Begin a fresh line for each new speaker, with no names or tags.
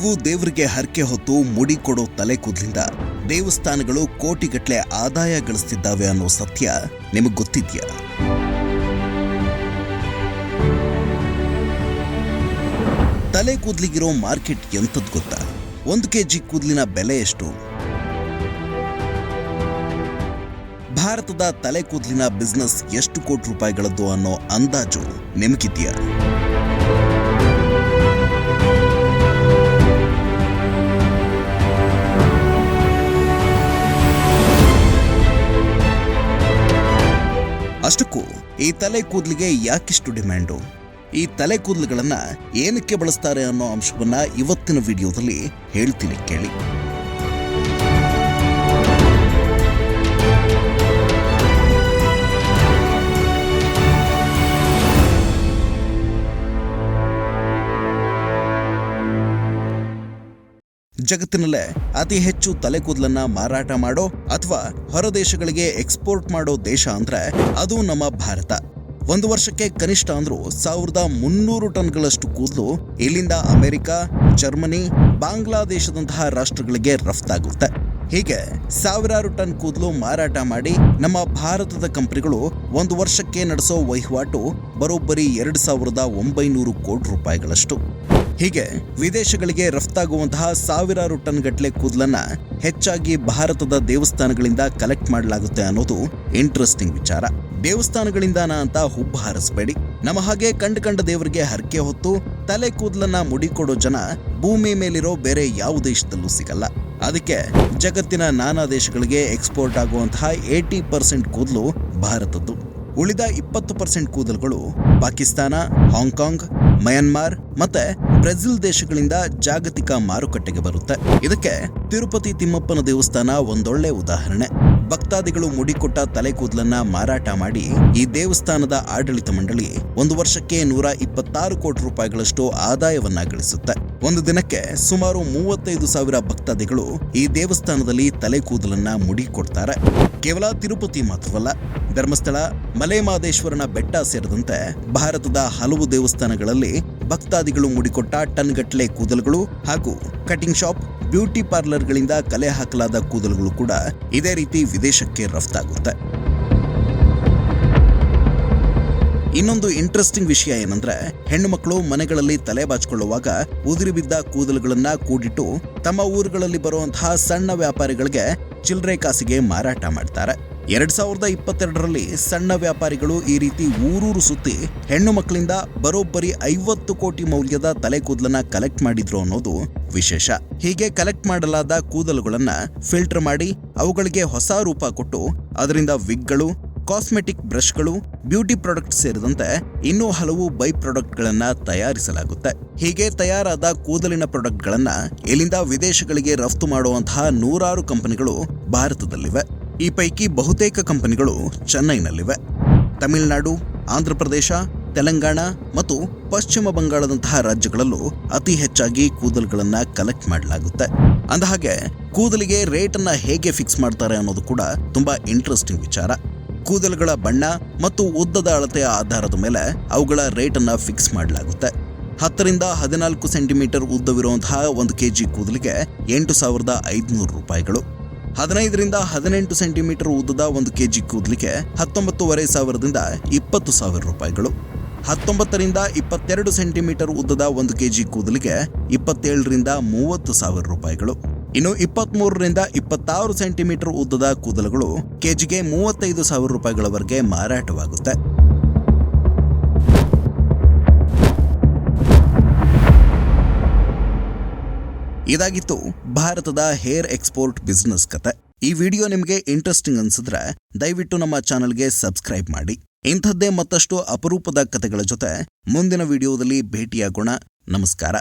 ಕೊನೆಗೂ ದೇವರಿಗೆ ಹರಕೆ ಹೊತ್ತು ಮುಡಿ ಕೊಡೋ ತಲೆ ಕೂದಲಿಂದ ದೇವಸ್ಥಾನಗಳು ಕೋಟಿಗಟ್ಟಲೆ ಆದಾಯ ಗಳಿಸ್ತಿದ್ದಾವೆ ಅನ್ನೋ ಸತ್ಯ ನಿಮಗೆ ಗೊತ್ತಿದ್ಯಾ? ತಲೆ ಕೂದಲಿಗಿರೋ ಮಾರ್ಕೆಟ್ ಎಂತದ್ ಗೊತ್ತಾ? 1 ಕೆಜಿ ಕೂದಲಿನ ಬೆಲೆ ಎಷ್ಟು? ಭಾರತದ ತಲೆ ಕೂದಲಿನ ಬಿಸ್ನೆಸ್ ಎಷ್ಟು ಕೋಟಿ ರೂಪಾಯಿಗಳದ್ದು ಅನ್ನೋ ಅಂದಾಜು ನಿಮಗಿದ್ಯಾ? ಅಷ್ಟಕ್ಕೂ ಈ ತಲೆ ಕೂದಲಿಗೆ ಯಾಕಿಷ್ಟು ಡಿಮ್ಯಾಂಡು? ಈ ತಲೆ ಕೂದಲುಗಳನ್ನ ಏನಕ್ಕೆ ಬಳಸ್ತಾರೆ ಅನ್ನೋ ಅಂಶವನ್ನ ಇವತ್ತಿನ ವಿಡಿಯೋದಲ್ಲಿ ಹೇಳ್ತೀನಿ, ಕೇಳಿ. ಜಗತ್ತಿನಲ್ಲೇ ಅತಿ ಹೆಚ್ಚು ತಲೆ ಕೂದಲನ್ನ ಮಾರಾಟ ಮಾಡೋ ಅಥವಾ ಹೊರದೇಶಗಳಿಗೆ ಎಕ್ಸ್ಪೋರ್ಟ್ ಮಾಡೋ ದೇಶ ಅಂದ್ರೆ ಅದು ನಮ್ಮ ಭಾರತ. ಒಂದು ವರ್ಷಕ್ಕೆ ಕನಿಷ್ಠ ಅಂದ್ರೂ 1300 ಟನ್ಗಳಷ್ಟು ಕೂದಲು ಇಲ್ಲಿಂದ ಅಮೆರಿಕ, ಜರ್ಮನಿ, ಬಾಂಗ್ಲಾದೇಶದಂತಹ ರಾಷ್ಟ್ರಗಳಿಗೆ ರಫ್ತಾಗುತ್ತೆ. ಹೀಗೆ ಸಾವಿರಾರು ಟನ್ ಕೂದಲು ಮಾರಾಟ ಮಾಡಿ ನಮ್ಮ ಭಾರತದ ಕಂಪನಿಗಳು ಒಂದು ವರ್ಷಕ್ಕೆ ನಡೆಸೋ ವಹಿವಾಟು ಬರೋಬ್ಬರಿ 2900 ಕೋಟಿ ರೂಪಾಯಿಗಳಷ್ಟು. ಹೀಗೆ ವಿದೇಶಗಳಿಗೆ ರಫ್ತಾಗುವಂತಹ ಸಾವಿರಾರು ಟನ್ ಗಟ್ಟಲೆ ಕೂದಲನ್ನ ಹೆಚ್ಚಾಗಿ ಭಾರತದ ದೇವಸ್ಥಾನಗಳಿಂದ ಕಲೆಕ್ಟ್ ಮಾಡಲಾಗುತ್ತೆ ಅನ್ನೋದು ಇಂಟ್ರೆಸ್ಟಿಂಗ್ ವಿಚಾರ. ದೇವಸ್ಥಾನಗಳಿಂದಾನ ಅಂತ ಹುಬ್ಬ ಹಾರಿಸಬೇಡಿ. ನಮ್ಮ ಹಾಗೆ ಕಂಡ ದೇವರಿಗೆ ಹರಕೆ ಹೊತ್ತು ತಲೆ ಕೂದಲನ್ನ ಮುಡಿಕೊಡೋ ಜನ ಭೂಮಿ ಮೇಲಿರೋ ಬೇರೆ ಯಾವ ದೇಶದಲ್ಲೂ ಸಿಗಲ್ಲ. ಅದಕ್ಕೆ ಜಗತ್ತಿನ ನಾನಾ ದೇಶಗಳಿಗೆ ಎಕ್ಸ್ಪೋರ್ಟ್ ಆಗುವಂತಹ 80% ಕೂದಲು ಭಾರತದ್ದು. ಉಳಿದ 20% ಕೂದಲುಗಳು ಪಾಕಿಸ್ತಾನ, ಹಾಂಗ್ಕಾಂಗ್, ಮಯನ್ಮಾರ್ ಮತ್ತೆ ಬ್ರೆಜಿಲ್ ದೇಶಗಳಿಂದ ಜಾಗತಿಕ ಮಾರುಕಟ್ಟೆಗೆ ಬರುತ್ತೆ. ಇದಕ್ಕೆ ತಿರುಪತಿ ತಿಮ್ಮಪ್ಪನ ದೇವಸ್ಥಾನ ಒಂದೊಳ್ಳೆ ಉದಾಹರಣೆ. ಭಕ್ತಾದಿಗಳು ಮುಡಿಕೊಟ್ಟ ತಲೆ ಕೂದಲನ್ನ ಮಾರಾಟ ಮಾಡಿ ಈ ದೇವಸ್ಥಾನದ ಆಡಳಿತ ಮಂಡಳಿ ಒಂದು ವರ್ಷಕ್ಕೆ 126 ಕೋಟಿ ರೂಪಾಯಿಗಳಷ್ಟು ಆದಾಯವನ್ನ ಗಳಿಸುತ್ತೆ. ಒಂದು ದಿನಕ್ಕೆ ಸುಮಾರು 35,000 ಭಕ್ತಾದಿಗಳು ಈ ದೇವಸ್ಥಾನದಲ್ಲಿ ತಲೆ ಕೂದಲನ್ನ ಮುಡಿಕೊಡ್ತಾರೆ. ಕೇವಲ ತಿರುಪತಿ ಮಾತ್ರವಲ್ಲ, ಧರ್ಮಸ್ಥಳ, ಮಲೆಮಹದೇಶ್ವರನ ಬೆಟ್ಟ ಸೇರಿದಂತೆ ಭಾರತದ ಹಲವು ದೇವಸ್ಥಾನಗಳಲ್ಲಿ ಭಕ್ತಾದಿಗಳು ಮುಡಿಕೊಟ್ಟ ಟನ್ಗಟ್ಟಲೆ ಕೂದಲುಗಳು ಹಾಗೂ ಕಟಿಂಗ್ ಶಾಪ್, ಬ್ಯೂಟಿ ಪಾರ್ಲರ್ಗಳಿಂದ ಕಲೆ ಹಾಕಲಾದ ಕೂದಲುಗಳು ಕೂಡ ಇದೇ ರೀತಿ ವಿದೇಶಕ್ಕೆ ರಫ್ತಾಗುತ್ತೆ. ಇನ್ನೊಂದು ಇಂಟ್ರೆಸ್ಟಿಂಗ್ ವಿಷಯ ಏನಂದ್ರೆ, ಹೆಣ್ಣು ಮಕ್ಕಳು ಮನೆಗಳಲ್ಲಿ ತಲೆ ಬಾಚಿಕೊಳ್ಳುವಾಗ ಉದುರಿ ಬಿದ್ದ ಕೂದಲುಗಳನ್ನ ಕೂಡಿಟ್ಟು ತಮ್ಮ ಊರುಗಳಲ್ಲಿ ಬರುವಂತಹ ಸಣ್ಣ ವ್ಯಾಪಾರಿಗಳಿಗೆ ಚಿಲ್ಲರೆ ಕಾಸಿಗೆ ಮಾರಾಟ ಮಾಡ್ತಾರೆ. 2022ರಲ್ಲಿ ಸಣ್ಣ ವ್ಯಾಪಾರಿಗಳು ಈ ರೀತಿ ಊರೂರು ಸುತ್ತಿ ಹೆಣ್ಣು ಮಕ್ಕಳಿಂದ ಬರೋಬ್ಬರಿ 50 ಕೋಟಿ ಮೌಲ್ಯದ ತಲೆ ಕೂದಲನ್ನ ಕಲೆಕ್ಟ್ ಮಾಡಿದ್ರು ಅನ್ನೋದು ವಿಶೇಷ. ಹೀಗೆ ಕಲೆಕ್ಟ್ ಮಾಡಲಾದ ಕೂದಲುಗಳನ್ನ ಫಿಲ್ಟರ್ ಮಾಡಿ ಅವುಗಳಿಗೆ ಹೊಸ ರೂಪ ಕೊಟ್ಟು ಅದರಿಂದ ವಿಗ್ಗಳು, ಕಾಸ್ಮೆಟಿಕ್ ಬ್ರಷ್ಗಳು, ಬ್ಯೂಟಿ ಪ್ರಾಡಕ್ಟ್ ಸೇರಿದಂತೆ ಇನ್ನೂ ಹಲವು ಬೈ ಪ್ರಾಡಕ್ಟ್ಗಳನ್ನ ತಯಾರಿಸಲಾಗುತ್ತೆ. ಹೀಗೆ ತಯಾರಾದ ಕೂದಲಿನ ಪ್ರಾಡಕ್ಟ್ಗಳನ್ನ ಇಲ್ಲಿಂದ ವಿದೇಶಗಳಿಗೆ ರಫ್ತು ಮಾಡುವಂತಹ 100 ಕಂಪನಿಗಳು ಭಾರತದಲ್ಲಿವೆ. ಈ ಪೈಕಿ ಬಹುತೇಕ ಕಂಪನಿಗಳು ಚೆನ್ನೈನಲ್ಲಿವೆ. ತಮಿಳುನಾಡು, ಆಂಧ್ರಪ್ರದೇಶ, ತೆಲಂಗಾಣ ಮತ್ತು ಪಶ್ಚಿಮ ಬಂಗಾಳದಂತಹ ರಾಜ್ಯಗಳಲ್ಲೂ ಅತಿ ಹೆಚ್ಚಾಗಿ ಕೂದಲುಗಳನ್ನ ಕಲೆಕ್ಟ್ ಮಾಡಲಾಗುತ್ತೆ. ಅಂದಹಾಗೆ ಕೂದಲಿಗೆ ರೇಟನ್ನ ಹೇಗೆ ಫಿಕ್ಸ್ ಮಾಡ್ತಾರೆ ಅನ್ನೋದು ಕೂಡ ತುಂಬಾ ಇಂಟ್ರೆಸ್ಟಿಂಗ್ ವಿಚಾರ. ಕೂದಲುಗಳ ಬಣ್ಣ ಮತ್ತು ಉದ್ದದ ಅಳತೆಯ ಆಧಾರದ ಮೇಲೆ ಅವುಗಳ ರೇಟನ್ನ ಫಿಕ್ಸ್ ಮಾಡಲಾಗುತ್ತೆ. 10 ರಿಂದ 14 ಸೆಂಟಿಮೀಟರ್ ಉದ್ದವಿರುವಂತಹ 1 ಕೆಜಿ ಕೂದಲಿಗೆ 8,500 ರೂಪಾಯಿಗಳು. 15 ರಿಂದ 18 ಸೆಂಟಿಮೀಟರ್ ಉದ್ದದ 1 ಕೆಜಿ ಕೂದಲಿಗೆ 19,500ದಿಂದ 20,000 ರೂಪಾಯಿಗಳು. 19 ರಿಂದ 22 ಸೆಂಟಿಮೀಟರ್ ಉದ್ದದ 1 ಕೆಜಿ ಕೂದಲಿಗೆ 27 ರಿಂದ 30,000 ರೂಪಾಯಿಗಳು. ಇನ್ನು 23 ರಿಂದ 26 ಸೆಂಟಿಮೀಟರ್ ಉದ್ದದ ಕೂದಲುಗಳು ಕೆಜಿಗೆ 35,000 ರೂಪಾಯಿಗಳವರೆಗೆ ಮಾರಾಟವಾಗುತ್ತೆ. ಇದಾಗಿತ್ತು ಭಾರತದ ಹೇರ್ ಎಕ್ಸ್ಪೋರ್ಟ್ ಬಿಸ್ನೆಸ್ ಕತೆ. ಈ ವಿಡಿಯೋ ನಿಮಗೆ ಇಂಟ್ರೆಸ್ಟಿಂಗ್ ಅನ್ಸಿದ್ರೆ ದಯವಿಟ್ಟು ನಮ್ಮ ಚಾನೆಲ್ಗೆ ಸಬ್ಸ್ಕ್ರೈಬ್ ಮಾಡಿ. ಇಂಥದ್ದೇ ಮತ್ತಷ್ಟು ಅಪರೂಪದ ಕತೆಗಳ ಜೊತೆ ಮುಂದಿನ ವಿಡಿಯೋದಲ್ಲಿ ಭೇಟಿಯಾಗೋಣ. ನಮಸ್ಕಾರ.